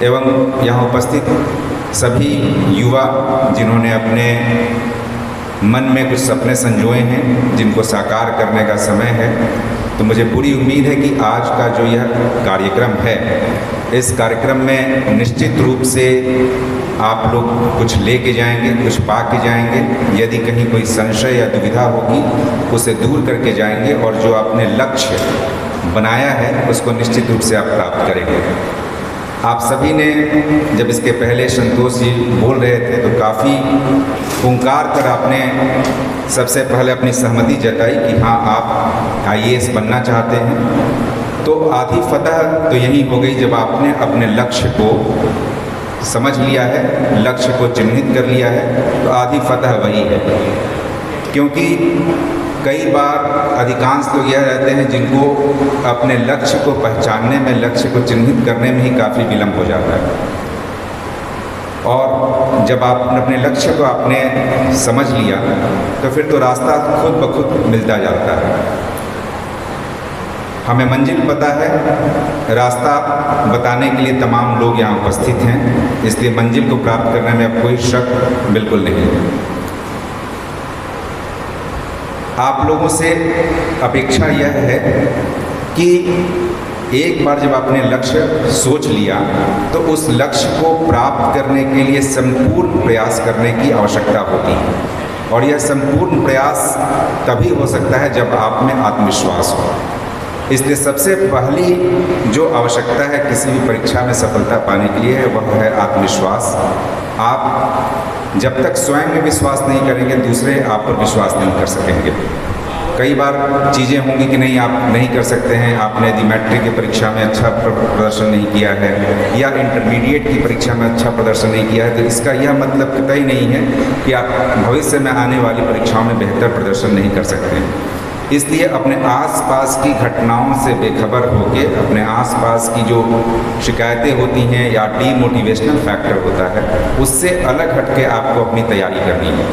एवं यहाँ उपस्थित सभी युवा जिन्होंने अपने मन में कुछ सपने संजोए हैं, जिनको साकार करने का समय है, तो मुझे पूरी उम्मीद है कि आज का जो यह कार्यक्रम है, इस कार्यक्रम में निश्चित रूप से आप लोग कुछ लेके जाएंगे, कुछ पा के जाएंगे। यदि कहीं कोई संशय या दुविधा होगी, उसे दूर करके जाएंगे और जो आपने लक्ष्य बनाया है उसको निश्चित रूप से आप प्राप्त करेंगे। आप सभी ने जब इसके पहले संतोष जी बोल रहे थे तो काफ़ी हुंकार कर आपने सबसे पहले अपनी सहमति जताई कि हाँ, आप IAS बनना चाहते हैं। तो आधी फतह तो यही हो गई जब आपने अपने लक्ष्य को समझ लिया है, लक्ष्य को चिन्हित कर लिया है, तो आधी फतह वही है। क्योंकि कई बार अधिकांश लोग यह रहते हैं जिनको अपने लक्ष्य को पहचानने में, लक्ष्य को चिन्हित करने में ही काफ़ी विलम्ब हो जाता है। और जब आपने अपने लक्ष्य को आपने समझ लिया तो फिर तो रास्ता खुद ब खुद मिलता जाता है। हमें मंजिल पता है, रास्ता बताने के लिए तमाम लोग यहाँ उपस्थित हैं, इसलिए मंजिल को प्राप्त करने में अब कोई शक बिल्कुल नहीं है। आप लोगों से अपेक्षा यह है कि एक बार जब आपने लक्ष्य सोच लिया तो उस लक्ष्य को प्राप्त करने के लिए संपूर्ण प्रयास करने की आवश्यकता होती है। और यह संपूर्ण प्रयास तभी हो सकता है जब आप में आत्मविश्वास हो। इसलिए सबसे पहली जो आवश्यकता है किसी भी परीक्षा में सफलता पाने के लिए वह है आत्मविश्वास। आप जब तक स्वयं में विश्वास नहीं करेंगे, दूसरे आप पर विश्वास नहीं कर सकेंगे। कई बार चीज़ें होंगी कि नहीं, आप नहीं कर सकते हैं। आपने यदि मैट्रिक की परीक्षा में अच्छा प्रदर्शन नहीं किया है या इंटरमीडिएट की परीक्षा में अच्छा प्रदर्शन नहीं किया है, तो इसका यह मतलब कतई नहीं है कि आप भविष्य में आने वाली परीक्षाओं में बेहतर प्रदर्शन नहीं कर सकते हैं। इसलिए अपने आसपास की घटनाओं से बेखबर होकर, अपने आसपास की जो शिकायतें होती हैं या डीमोटिवेशनल फैक्टर होता है, उससे अलग हट के आपको अपनी तैयारी करनी है।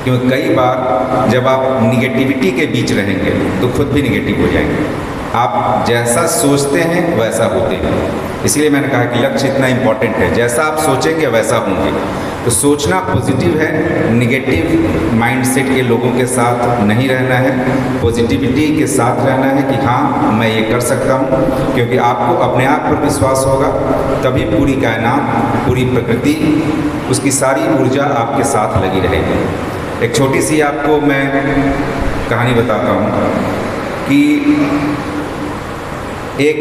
क्योंकि कई बार जब आप निगेटिविटी के बीच रहेंगे तो खुद भी निगेटिव हो जाएंगे। आप जैसा सोचते हैं वैसा होते हैं। इसलिए मैंने कहा कि लक्ष्य इतना इम्पॉर्टेंट है, जैसा आप सोचेंगे वैसा होंगे। तो सोचना पॉजिटिव है, निगेटिव माइंडसेट के लोगों के साथ नहीं रहना है, पॉजिटिविटी के साथ रहना है कि हाँ, मैं ये कर सकता हूँ। क्योंकि आपको अपने आप पर विश्वास होगा तभी पूरी कायनात, पूरी प्रकृति, उसकी सारी ऊर्जा आपके साथ लगी रहेगी। एक छोटी सी आपको मैं कहानी बताता हूँ कि एक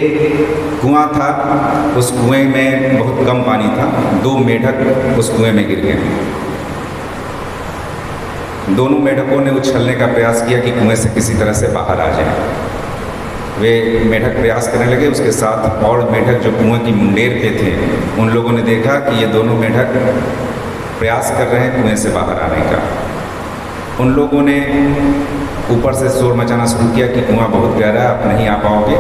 कुआं था, उस कुएं में बहुत कम पानी था। 2 मेढक उस कुएं में गिर गए। दोनों मेढकों ने उछलने का प्रयास किया कि कुएं से किसी तरह से बाहर आ जाए। वे मेढक प्रयास करने लगे, उसके साथ और मेढक जो कुएं की मुंडेर पे थे, उन लोगों ने देखा कि ये दोनों मेढक प्रयास कर रहे हैं कुएं से बाहर आने का। उन लोगों ने ऊपर से शोर मचाना शुरू किया कि कुआं बहुत गहरा है, आप नहीं आ पाओगे,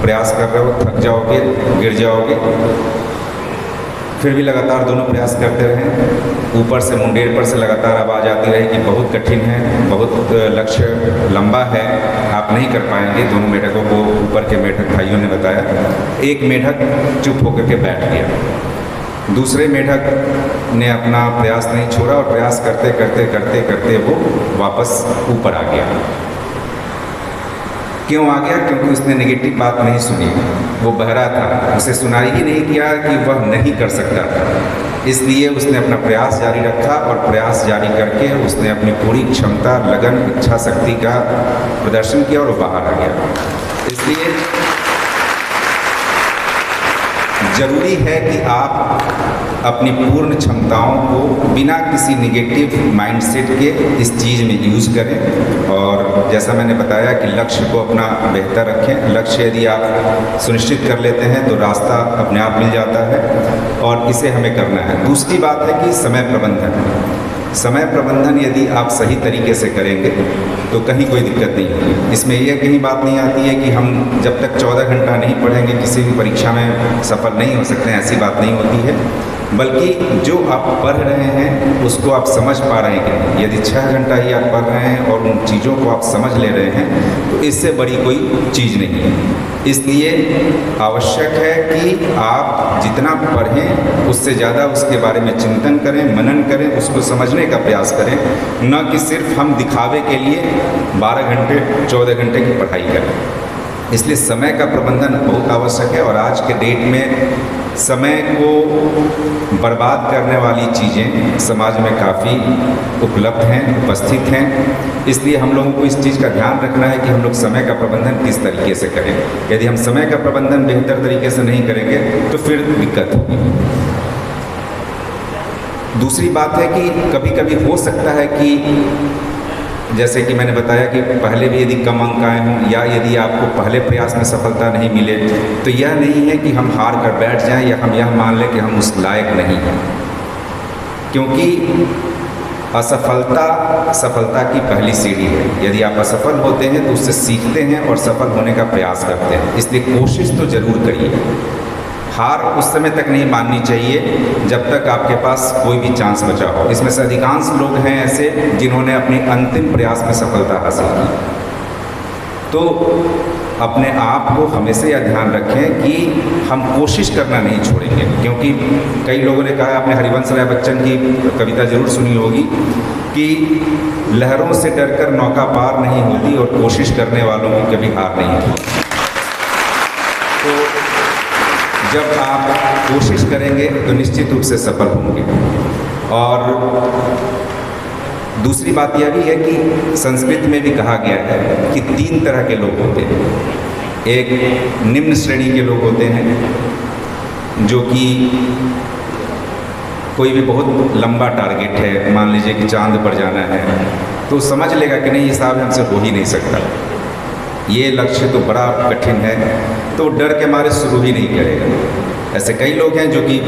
प्रयास कर रहे हो, थक जाओगे, गिर जाओगे। फिर भी लगातार दोनों प्रयास करते रहे। ऊपर से मुंडेर पर से लगातार आवाज़ आती रही कि बहुत कठिन है, बहुत लक्ष्य लंबा है, आप नहीं कर पाएंगे। दोनों मेढकों को ऊपर के मेढक भाइयों ने बताया। एक मेढक चुप होकर के बैठ गया। दूसरे मेढक ने अपना प्रयास नहीं छोड़ा और प्रयास करते करते करते करते वो वापस ऊपर आ गया। क्यों आ गया? क्योंकि उसने नेगेटिव बात नहीं सुनी। वो बहरा था, उसे सुनाई ही नहीं किया कि वह नहीं कर सकता था। इसलिए उसने अपना प्रयास जारी रखा और प्रयास जारी करके उसने अपनी पूरी क्षमता, लगन, इच्छा शक्ति का प्रदर्शन किया और वो बाहर आ गया। इसलिए ज़रूरी है कि आप अपनी पूर्ण क्षमताओं को बिना किसी निगेटिव माइंडसेट के इस चीज़ में यूज़ करें। और जैसा मैंने बताया कि लक्ष्य को अपना बेहतर रखें। लक्ष्य यदि आप सुनिश्चित कर लेते हैं तो रास्ता अपने आप मिल जाता है और इसे हमें करना है। दूसरी बात है कि समय प्रबंधन। समय प्रबंधन यदि आप सही तरीके से करेंगे तो कहीं कोई दिक्कत नहीं होगी। इसमें यह कहीं बात नहीं आती है कि हम जब तक 14 घंटा नहीं पढ़ेंगे किसी भी परीक्षा में सफल नहीं हो सकते हैं, ऐसी बात नहीं होती है। बल्कि जो आप पढ़ रहे हैं उसको आप समझ पा रहे हैं कि नहीं। यदि 6 घंटा ही आप पढ़ रहे हैं और उन चीज़ों को आप समझ ले रहे हैं तो इससे बड़ी कोई चीज़ नहीं है। इसलिए आवश्यक है कि आप जितना पढ़ें उससे ज़्यादा उसके बारे में चिंतन करें, मनन करें, उसको समझने का प्रयास करें, न कि सिर्फ हम दिखावे के लिए 12 घंटे 14 घंटे की पढ़ाई करें। इसलिए समय का प्रबंधन बहुत आवश्यक है और आज के डेट में समय को बर्बाद करने वाली चीज़ें समाज में काफ़ी उपलब्ध हैं, उपस्थित हैं। इसलिए हम लोगों को इस चीज़ का ध्यान रखना है कि हम लोग समय का प्रबंधन किस तरीके से करें। यदि हम समय का प्रबंधन बेहतर तरीके से नहीं करेंगे तो फिर दिक्कत होगी। दूसरी बात है कि कभी कभी हो सकता है कि जैसे कि मैंने बताया कि पहले भी यदि कम अंक आए हों या यदि आपको पहले प्रयास में सफलता नहीं मिले तो यह नहीं है कि हम हार कर बैठ जाएं या हम यह मान लें कि हम उस लायक नहीं हैं, क्योंकि असफलता सफलता की पहली सीढ़ी है। यदि आप असफल होते हैं तो उससे सीखते हैं और सफल होने का प्रयास करते हैं। इसलिए कोशिश तो ज़रूर करिए। हार उस समय तक नहीं माननी चाहिए जब तक आपके पास कोई भी चांस बचा हो। इसमें से अधिकांश लोग हैं ऐसे जिन्होंने अपने अंतिम प्रयास में सफलता हासिल की। तो अपने आप को हमेशा यह ध्यान रखें कि हम कोशिश करना नहीं छोड़ेंगे, क्योंकि कई लोगों ने कहा, आपने हरिवंश राय बच्चन की कविता जरूर सुनी होगी कि लहरों से डरकर नौका पार नहीं होती और कोशिश करने वालों की कभी हार नहीं होती। तो जब आप कोशिश करेंगे तो निश्चित रूप से सफल होंगे। और दूसरी बात यह भी है कि संस्कृत में भी कहा गया है कि 3 तरह के लोग होते हैं। एक निम्न श्रेणी के लोग होते हैं जो कि कोई भी बहुत लंबा टारगेट है, मान लीजिए कि चांद पर जाना है, तो समझ लेगा कि नहीं, ये साहब हमसे हो ही नहीं सकता, ये लक्ष्य तो बड़ा कठिन है, तो डर के मारे शुरू ही नहीं करेगा। ऐसे कई लोग हैं जो कि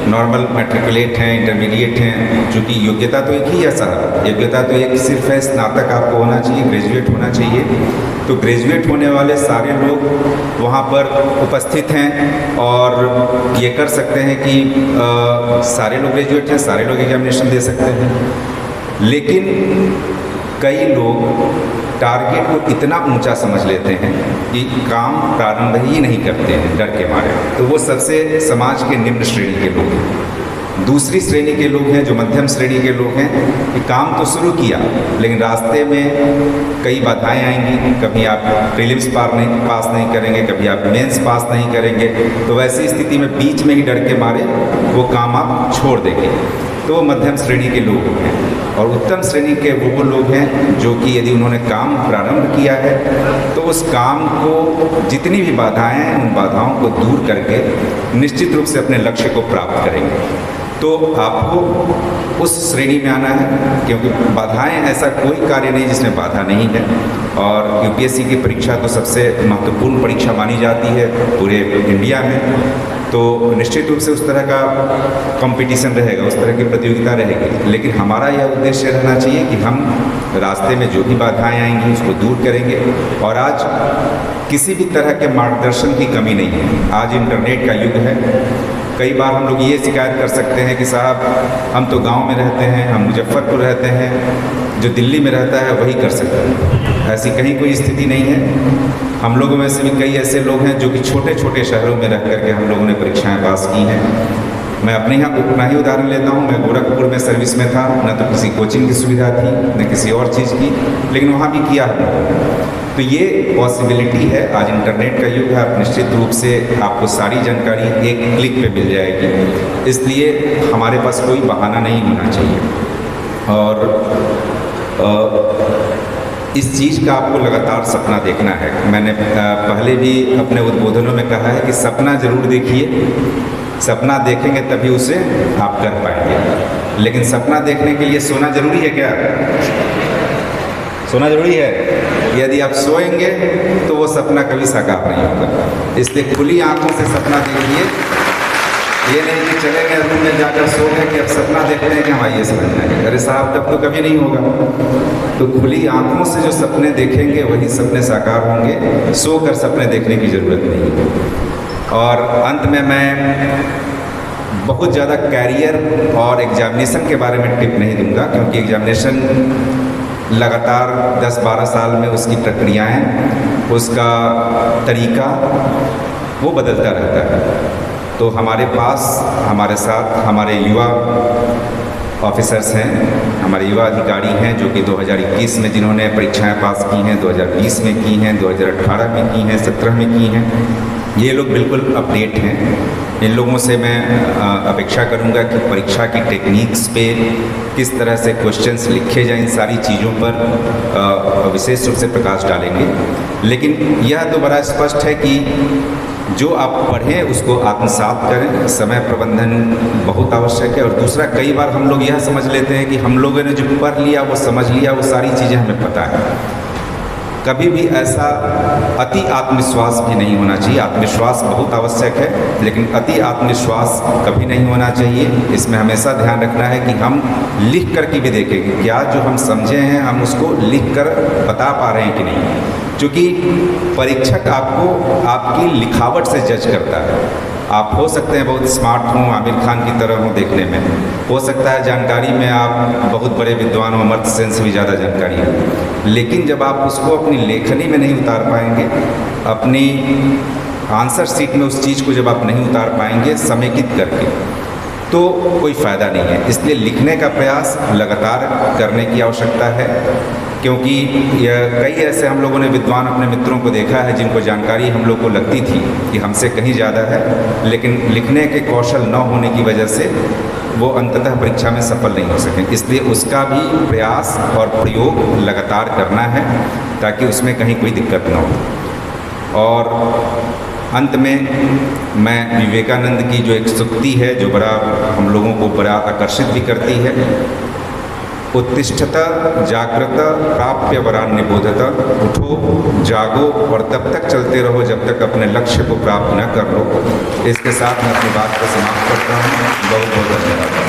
नॉर्मल मैट्रिकुलेट हैं, इंटरमीडिएट हैं, जो कि योग्यता तो एक ही है साहब, योग्यता तो एक सिर्फ है, स्नातक आपको होना चाहिए, ग्रेजुएट होना चाहिए। तो ग्रेजुएट होने वाले सारे लोग वहाँ पर उपस्थित हैं और ये कर सकते हैं कि सारे लोग ग्रेजुएट हैं, सारे लोग एग्जामिनेशन दे सकते हैं। लेकिन कई लोग टारगेट को इतना ऊंचा समझ लेते हैं कि काम प्रारंभ ही नहीं करते हैं डर के मारे, तो वो सबसे समाज के निम्न श्रेणी के लोग हैं। दूसरी श्रेणी के लोग हैं जो मध्यम श्रेणी के लोग हैं कि काम तो शुरू किया लेकिन रास्ते में कई बाधाएं आएंगी, कभी आप प्रीलिम्स पास नहीं करेंगे, कभी आप मेंस पास नहीं करेंगे, तो वैसी स्थिति में बीच में ही डर के मारे वो काम आप छोड़ देंगे। तो वो मध्यम श्रेणी के लोग हैं। और उत्तम श्रेणी के वो लोग हैं जो कि यदि उन्होंने काम प्रारंभ किया है तो उस काम को जितनी भी बाधाएं हैं उन बाधाओं को दूर करके निश्चित रूप से अपने लक्ष्य को प्राप्त करेंगे। तो आपको उस श्रेणी में आना है, क्योंकि बाधाएं, ऐसा कोई कार्य नहीं जिसमें बाधा नहीं है। और यूपीएससी की परीक्षा तो सबसे महत्वपूर्ण परीक्षा मानी जाती है पूरे इंडिया में। तो निश्चित रूप से उस तरह का कंपटीशन रहेगा, उस तरह की प्रतियोगिता रहेगी, लेकिन हमारा यह उद्देश्य रहना चाहिए कि हम रास्ते में जो भी बाधाएं आएंगी उसको दूर करेंगे। और आज किसी भी तरह के मार्गदर्शन की कमी नहीं है। आज इंटरनेट का युग है। कई बार हम लोग ये शिकायत कर सकते हैं कि साहब हम तो गांव में रहते हैं, हम मुजफ्फरपुर रहते हैं, जो दिल्ली में रहता है वही कर सकता है। ऐसी कहीं कोई स्थिति नहीं है। हम लोगों में से भी कई ऐसे लोग हैं जो कि छोटे छोटे शहरों में रह करके हम लोगों ने परीक्षाएं पास की हैं। मैं अपने यहाँ अपना ही उदाहरण लेता हूँ। मैं गोरखपुर में सर्विस में था, न तो किसी कोचिंग की सुविधा थी न किसी और चीज़ की, लेकिन वहाँ भी किया है। तो ये पॉसिबिलिटी है। आज इंटरनेट का युग है। आप निश्चित रूप से आपको सारी जानकारी एक क्लिक पे मिल जाएगी। इसलिए हमारे पास कोई बहाना नहीं होना चाहिए। और इस चीज़ का आपको लगातार सपना देखना है। मैंने पहले भी अपने उद्बोधनों में कहा है कि सपना ज़रूर देखिए। सपना देखेंगे तभी उसे आप कर पाएंगे। लेकिन सपना देखने के लिए सोना ज़रूरी है क्या? सोना ज़रूरी है? यदि आप सोएंगे तो वो सपना कभी साकार नहीं होगा। इसलिए खुली आंखों से सपना देखिए। ये नहीं कि चले गए रूम में जाकर सो गए कि अब सपना देखते हैं कि हम आइए समझ जाएंगे। अरे साहब, तब तो कभी नहीं होगा। तो खुली आंखों से जो सपने देखेंगे वही सपने साकार होंगे। सो कर सपने देखने की ज़रूरत नहीं है। और अंत में मैं बहुत ज़्यादा कैरियर और एग्जामिनेशन के बारे में टिप नहीं दूंगा, क्योंकि एग्जामिनेशन लगातार 10-12 साल में उसकी प्रक्रियाएं, उसका तरीका वो बदलता रहता है। तो हमारे पास, हमारे साथ हमारे युवा ऑफिसर्स हैं, हमारे युवा अधिकारी हैं जो कि 2021 में जिन्होंने परीक्षाएं पास की हैं, 2020 में की हैं, 2018 में की हैं, 17 में की हैं, ये लोग बिल्कुल अपडेट हैं। इन लोगों से मैं अपेक्षा करूंगा कि परीक्षा की टेक्निक्स पे किस तरह से क्वेश्चंस लिखे जाएं, इन सारी चीज़ों पर विशेष रूप से प्रकाश डालेंगे। लेकिन यह तो बड़ा स्पष्ट है कि जो आप पढ़ें उसको आत्मसात करें। समय प्रबंधन बहुत आवश्यक है। और दूसरा, कई बार हम लोग यह समझ लेते हैं कि हम लोगों ने जो पढ़ लिया वो समझ लिया, वो सारी चीज़ें हमें पता है। कभी भी ऐसा अति आत्मविश्वास भी नहीं होना चाहिए। आत्मविश्वास बहुत आवश्यक है, लेकिन अति आत्मविश्वास कभी नहीं होना चाहिए। इसमें हमेशा ध्यान रखना है कि हम लिख कर के भी देखेंगे क्या जो हम समझे हैं हम उसको लिख कर बता पा रहे हैं कि नहीं, क्योंकि परीक्षक आपको आपकी लिखावट से जज करता है। आप हो सकते हैं बहुत स्मार्ट हों, आमिर खान की तरह हों देखने में, हो सकता है जानकारी में आप बहुत बड़े विद्वान हों, अमर्त्य सेन से भी ज़्यादा जानकारी हो, लेकिन जब आप उसको अपनी लेखनी में नहीं उतार पाएंगे, अपनी आंसर शीट में उस चीज़ को जब आप नहीं उतार पाएंगे समेकित करके, तो कोई फ़ायदा नहीं है। इसलिए लिखने का प्रयास लगातार करने की आवश्यकता है, क्योंकि कई ऐसे हम लोगों ने विद्वान अपने मित्रों को देखा है जिनको जानकारी हम लोग को लगती थी कि हमसे कहीं ज़्यादा है, लेकिन लिखने के कौशल न होने की वजह से वो अंततः परीक्षा में सफल नहीं हो सके। इसलिए उसका भी प्रयास और प्रयोग लगातार करना है ताकि उसमें कहीं कोई दिक्कत न हो। और अंत में मैं विवेकानंद की जो एक सूक्ति है जो बड़ा हम लोगों को बड़ा आकर्षित भी करती है, उत्तिष्ठत जागृत प्राप्य वरान निबोधत, उठो जागो और तब तक चलते रहो जब तक अपने लक्ष्य को प्राप्त न कर लो। इसके साथ मैं अपनी बात को समाप्त करता हूँ। बहुत बहुत धन्यवाद।